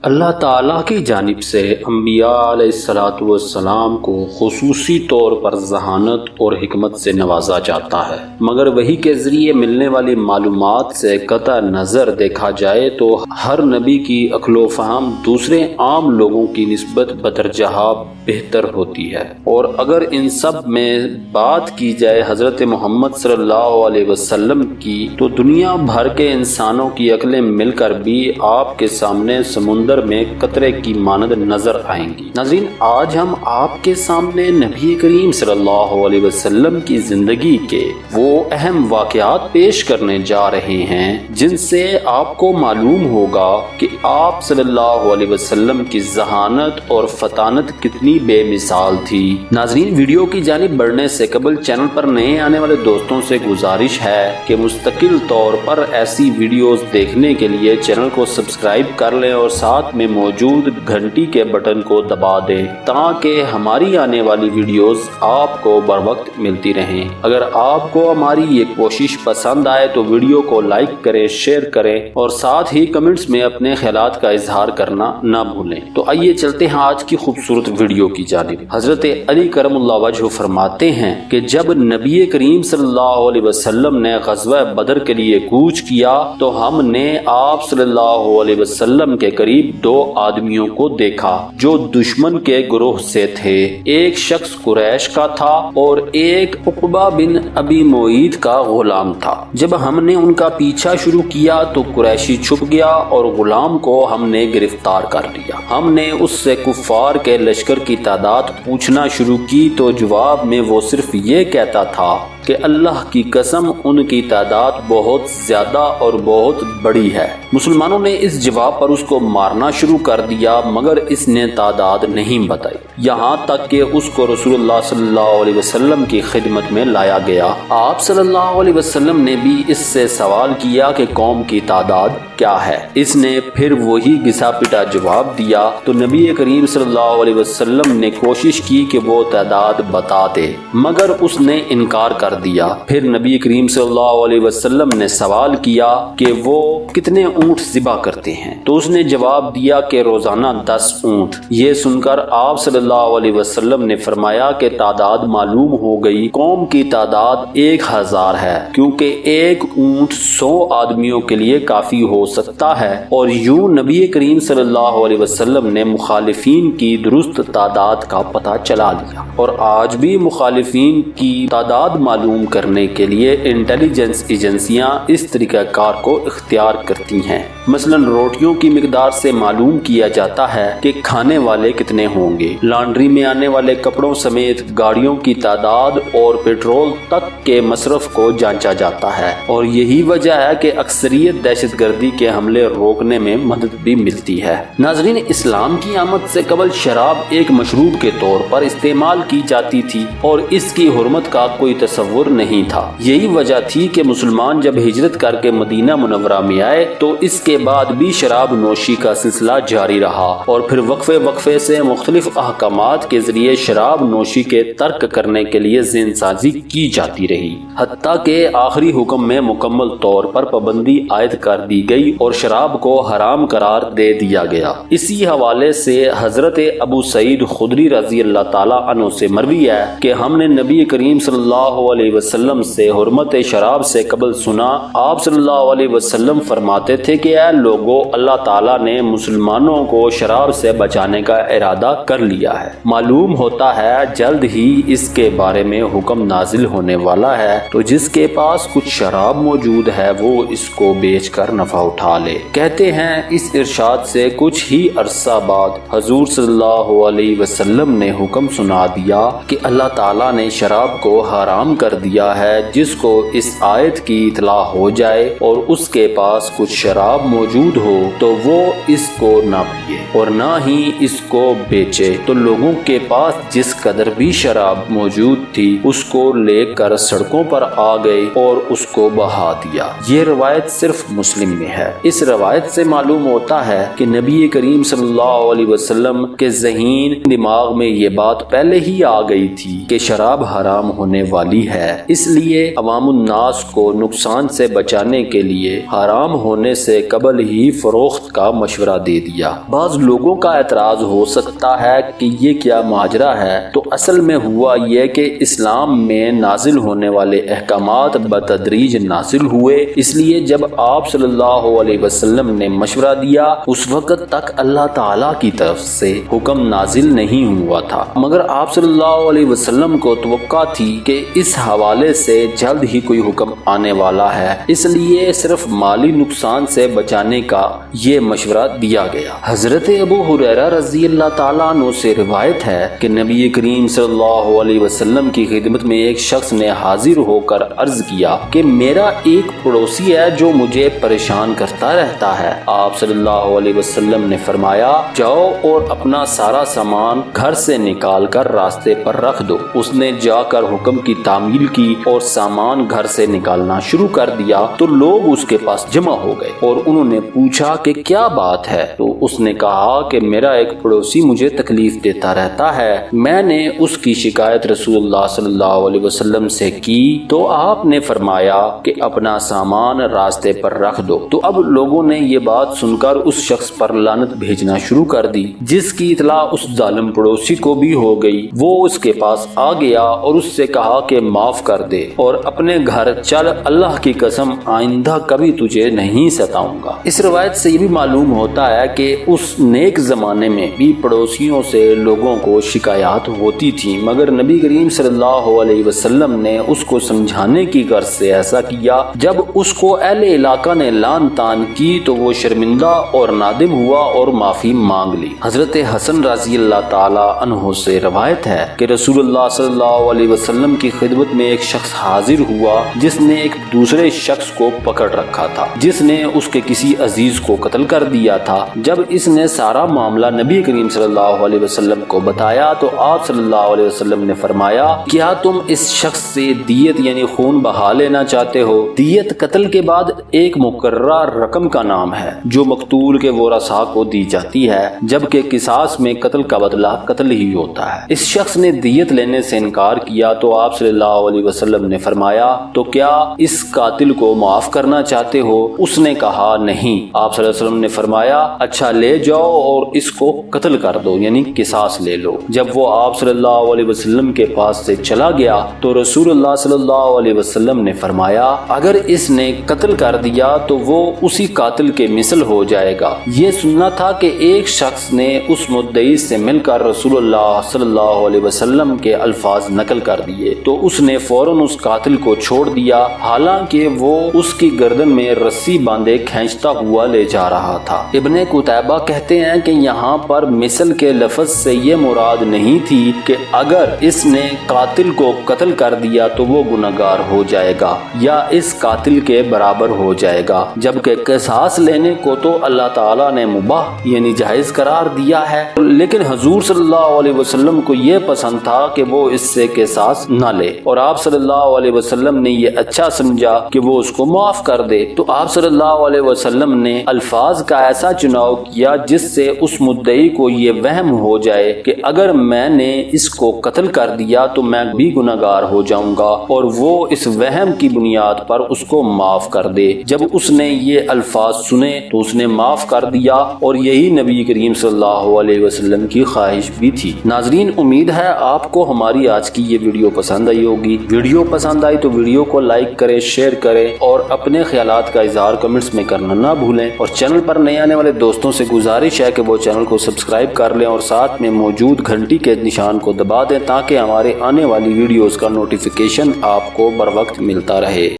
اللہ تعالیٰ کی جانب سے انبیاء علیہ الصلاۃ والسلام کو خصوصی طور پر ذہانت اور حکمت سے نوازا جاتا ہے، مگر وحی کے ذریعے ملنے والی معلومات سے قطع نظر دیکھا جائے تو ہر نبی کی عقل و فہم دوسرے عام لوگوں کی نسبت بدرجہ بہتر ہوتی ہے۔ اور اگر ان سب میں بات کی جائے حضرت محمد صلی اللہ علیہ وسلم کی، تو دنیا بھر کے انسانوں کی عقلیں مل کر بھی آپ کے سامنے سمندر میں قطرے کی مانند نظر آئیں گی۔ ناظرین، آج ہم آپ کے سامنے نبی کریم صلی اللہ علیہ وسلم کی زندگی کے وہ اہم واقعات پیش کرنے جا رہے ہیں جن سے آپ کو معلوم ہوگا کہ آپ صلی اللہ علیہ وسلم کی ذہانت اور فطانت کتنی بے مثال تھی۔ ناظرین، ویڈیو کی جانب بڑھنے سے قبل چینل پر نئے آنے والے دوستوں سے گزارش ہے کہ مستقل طور پر ایسی ویڈیوز دیکھنے کے لیے چینل کو سبسکرائب کر لیں اور ساتھ میں موجود گھنٹی کے بٹن کو دبا دیں تاکہ ہماری آنے والی ویڈیوز آپ کو بر وقت ملتی رہیں۔ اگر آپ کو ہماری یہ کوشش پسند آئے تو ویڈیو کو لائک کریں، شیئر کریں اور ساتھ ہی کمنٹس میں اپنے خیالات کا اظہار کرنا نہ بھولیں۔ تو آئیے چلتے ہیں آج کی خوبصورت ویڈیو کی جانب۔ حضرت علی کرم اللہ وجہ فرماتے ہیں کہ جب نبی کریم صلی اللہ علیہ وسلم نے غزوہ بدر کے لیے کوچ کیا تو ہم نے آپ صلی اللہ علیہ وسلم کے قریب دو آدمیوں کو دیکھا جو دشمن کے گروہ سے تھے۔ ایک شخص قریش کا تھا اور ایک عقبہ بن ابی معیط کا غلام تھا۔ جب ہم نے ان کا پیچھا شروع کیا تو قریشی چھپ گیا اور غلام کو ہم نے گرفتار کر لیا۔ ہم نے اس سے کفار کے لشکر کی تعداد پوچھنا شروع کی تو جواب میں وہ صرف یہ کہتا تھا کہ اللہ کی قسم ان کی تعداد بہت زیادہ اور بہت بڑی ہے۔ مسلمانوں نے اس جواب پر اس کو مارنا شروع کر دیا مگر اس نے تعداد نہیں بتائی، یہاں تک کہ اس کو رسول اللہ صلی اللہ علیہ وسلم کی خدمت میں لایا گیا۔ آپ صلی اللہ علیہ وسلم نے بھی اس سے سوال کیا کہ قوم کی تعداد کیا ہے؟ اس نے پھر وہی گھسا پٹا جواب دیا تو نبی کریم صلی اللہ علیہ وسلم نے کوشش کی کہ وہ تعداد بتا دے مگر اس نے انکار کر دیا۔ پھر نبی کریم صلی اللہ علیہ وسلم نے سوال کیا کہ وہ کتنے اونٹ ذبح کرتے ہیں تو اس نے جواب دیا کہ روزانہ 10 اونٹ۔ یہ سن کر آپ صلی اللہ علیہ وسلم نے فرمایا کہ تعداد معلوم ہو گئی، قوم کی تعداد 1000 ہے کیونکہ ایک اونٹ 100 آدمیوں کے لیے کافی ہو سکتا ہے۔ اور یوں نبی کریم صلی اللہ علیہ وسلم نے مخالفین کی درست تعداد کا پتہ چلا لیا۔ اور آج بھی مخالفین کی تعداد معلوم کرنے کے لیے انٹیلیجنس ایجنسیاں اس طریقہ کار کو اختیار کرتی ہیں۔ مثلا روٹیوں کی مقدار سے معلوم کیا جاتا ہے کہ کھانے والے کتنے ہوں گے، لانڈری میں آنے والے کپڑوں سمیت گاڑیوں کی تعداد اور پیٹرول تک کے مصرف کو جانچا جاتا ہے۔ اور یہی وجہ ہے کہ اکثریت دہشت گردی کے حملے روکنے میں مدد بھی ملتی ہے۔ ناظرین، اسلام کی آمد سے قبل شراب ایک مشروب کے طور پر استعمال کی جاتی تھی اور اس کی حرمت کا کوئی تصور نہیں تھا۔ یہی وجہ تھی کہ مسلمان جب ہجرت کر کے مدینہ منورہ میں آئے تو اس کے بعد بھی شراب نوشی کا سلسلہ جاری رہا اور پھر وقفے سے مختلف احکامات کے ذریعے شراب نوشی کے ترک کرنے کے لیے ذہن سازی کی جاتی رہی، حتیٰ کہ آخری حکم میں مکمل طور پر پابندی عائد کر دی گئی اور شراب کو حرام قرار دے دیا گیا۔ اسی حوالے سے حضرت ابو سعید خدری رضی اللہ تعالیٰ عنہ سے مروی ہے کہ ہم نے نبی کریم صلی اللہ علیہ وسلم سے حرمت شراب سے قبل سنا۔ آپ صلی اللہ علیہ وسلم فرماتے تھے کہ اے لوگو، اللہ تعالیٰ نے مسلمانوں کو شراب سے بچانے کا ارادہ کر لیا ہے، معلوم ہوتا ہے جلد ہی اس کے بارے میں حکم نازل ہونے والا ہے، تو جس کے پاس کچھ شراب موجود ہے وہ اس کو بیچ کر نفع اٹھا لے۔ کہتے ہیں اس ارشاد سے کچھ ہی عرصہ بعد حضور صلی اللہ علیہ وسلم نے حکم سنا دیا کہ اللہ تعالیٰ نے شراب کو حرام کر دیا ہے۔ جس کو اس آیت کی اطلاع ہو جائے اور اس کے پاس کچھ شراب موجود ہو تو وہ اس کو نہ پیے اور نہ ہی اس کو بیچے۔ تو لوگوں کے پاس جس قدر بھی شراب موجود تھی اس کو لے کر سڑکوں پر آ گئے اور اس کو بہا دیا۔ یہ روایت صرف مسلم میں ہے۔ اس روایت سے معلوم ہوتا ہے کہ نبی کریم صلی اللہ علیہ وسلم کے ذہین دماغ میں یہ بات پہلے ہی آ گئی تھی کہ شراب حرام ہونے والی ہے۔ ہے، اس لیے عوام الناس کو نقصان سے بچانے کے لیے حرام ہونے سے قبل ہی فروخت کا مشورہ دے دیا۔ بعض لوگوں کا اعتراض ہو سکتا ہے کہ یہ کیا ماجرا ہے، تو اصل میں ہوا یہ کہ اسلام میں نازل ہونے والے احکامات بتدریج نازل ہوئے، اس لیے جب آپ صلی اللہ علیہ وسلم نے مشورہ دیا اس وقت تک اللہ تعالیٰ کی طرف سے حکم نازل نہیں ہوا تھا، مگر آپ صلی اللہ علیہ وسلم کو توقع تھی کہ اس حوالے سے جلد ہی کوئی حکم آنے والا ہے، اس لیے صرف مالی نقصان سے بچانے کا یہ مشورہ دیا گیا۔ حضرت ابو ہریرہ رضی اللہ تعالیٰ عنہ سے روایت ہے کہ نبی کریم صلی اللہ علیہ وسلم کی خدمت میں ایک شخص نے حاضر ہو کر عرض کیا کہ میرا ایک پڑوسی ہے جو مجھے پریشان کرتا رہتا ہے۔ آپ صلی اللہ علیہ وسلم نے فرمایا، جاؤ اور اپنا سارا سامان گھر سے نکال کر راستے پر رکھ دو۔ اس نے جا کر حکم کی تعمیل کی اور سامان گھر سے نکالنا شروع کر دیا تو لوگ اس کے پاس جمع ہو گئے اور انہوں نے پوچھا کہ کیا بات ہے، تو اس نے کہا کہ میرا ایک پڑوسی مجھے تکلیف دیتا رہتا ہے۔ میں نے اس کی شکایت رسول اللہ صلی اللہ علیہ وسلم سے کی تو آپ نے فرمایا کہ اپنا سامان راستے پر رکھ دو۔ تو اب لوگوں نے یہ بات سن کر اس شخص پر لعنت بھیجنا شروع کر دی، جس کی اطلاع اس ظالم پڑوسی کو بھی ہو گئی۔ وہ اس کے پاس آ گیا اور اس سے کہا کہ معاف کر دے اور اپنے گھر چل، اللہ کی قسم آئندہ کبھی تجھے نہیں ستاؤں گا۔ اس روایت سے یہ بھی معلوم ہوتا ہے کہ اس نیک زمانے میں بھی پڑوسیوں سے لوگوں کو شکایات ہوتی تھی، مگر نبی کریم صلی اللہ علیہ وسلم نے اس کو سمجھانے کی غرض سے ایسا کیا۔ جب اس کو اہل علاقہ نے لعن طعن کی تو وہ شرمندہ اور نادم ہوا اور معافی مانگ لی۔ حضرت حسن رضی اللہ تعالی عنہ سے روایت ہے کہ رسول اللہ صلی اللہ علیہ وسلم کی خدمت میں ایک شخص حاضر ہوا جس نے ایک دوسرے شخص کو پکڑ رکھا تھا، جس نے اس کے کسی عزیز کو قتل کر دیا تھا۔ جب اس نے سارا معاملہ نبی کریم صلی اللہ علیہ وسلم کو بتایا تو آپ صلی اللہ علیہ وسلم نے فرمایا، کیا تم اس شخص سے دیت یعنی خون بہا لینا چاہتے ہو؟ دیت قتل کے بعد ایک مقررہ رقم کا نام ہے جو مقتول کے ورثاء کو دی جاتی ہے، جبکہ قصاص میں قتل کا بدلہ قتل ہی ہوتا ہے۔ اس شخص نے دیت لینے سے انکار کیا تو آپ صلی اللہ علیہ وسلم نے فرمایا، تو کیا اس قاتل کو معاف کرنا چاہتے ہو؟ اس نے کہا نہیں۔ آپ صلی اللہ علیہ وسلم نے فرمایا، اچھا لے جاؤ اور اس کو قتل کر دو یعنی قصاص لے لو۔ جب وہ آپ صلی اللہ علیہ وسلم کے پاس سے چلا گیا تو رسول اللہ صلی اللہ علیہ وسلم نے فرمایا، اگر اس نے قتل کر دیا تو وہ اسی قاتل کے مثل ہو جائے گا۔ یہ سننا تھا کہ ایک شخص نے اس مدعی سے مل کر رسول اللہ صلی اللہ علیہ وسلم کے الفاظ نقل کر دیے تو اس نے فوراً اس قاتل کو چھوڑ دیا، حالانکہ وہ اس کی گردن میں رسی باندھے کھینچتا ہوا لے جا رہا تھا۔ ابن قتیبہ کہتے ہیں کہ یہاں پر مثل کے لفظ سے یہ مراد نہیں تھی کہ اگر اس نے قاتل کو قتل کر دیا تو وہ گنہگار ہو جائے گا یا اس قاتل کے برابر ہو جائے گا، جبکہ قصاص لینے کو تو اللہ تعالیٰ نے مباح یعنی جائز قرار دیا ہے، لیکن حضور صلی اللہ علیہ وسلم کو یہ پسند تھا کہ وہ اس سے قصاص نہ لے اور آپ صلی اللہ علیہ وسلم نے یہ اچھا سمجھا کہ وہ اس کو معاف کر دے، تو آپ صلی اللہ علیہ وسلم نے الفاظ کا ایسا چناؤ کیا جس سے اس مدعی کو یہ وہم ہو جائے کہ اگر میں نے اس کو قتل کر دیا تو میں بھی گنہگار ہو جاؤں گا، اور وہ اس وہم کی بنیاد پر اس کو معاف کر دے۔ جب اس نے یہ الفاظ سنے تو اس نے معاف کر دیا، اور یہی نبی کریم صلی اللہ علیہ وسلم کی خواہش بھی تھی۔ ناظرین، امید ہے آپ کو ہماری آج کی یہ ویڈیو پسند آئی ہوگی۔ ویڈیو پسند آئی تو ویڈیو کو لائک کریں، شیئر کریں اور اپنے خیالات کا اظہار کمنٹس میں کرنا نہ بھولیں، اور چینل پر نئے آنے والے دوستوں سے گزارش ہے کہ وہ چینل کو سبسکرائب کر لیں اور ساتھ میں موجود گھنٹی کے نشان کو دبا دیں تاکہ ہمارے آنے والی ویڈیوز کا نوٹیفیکیشن آپ کو بر وقت ملتا رہے۔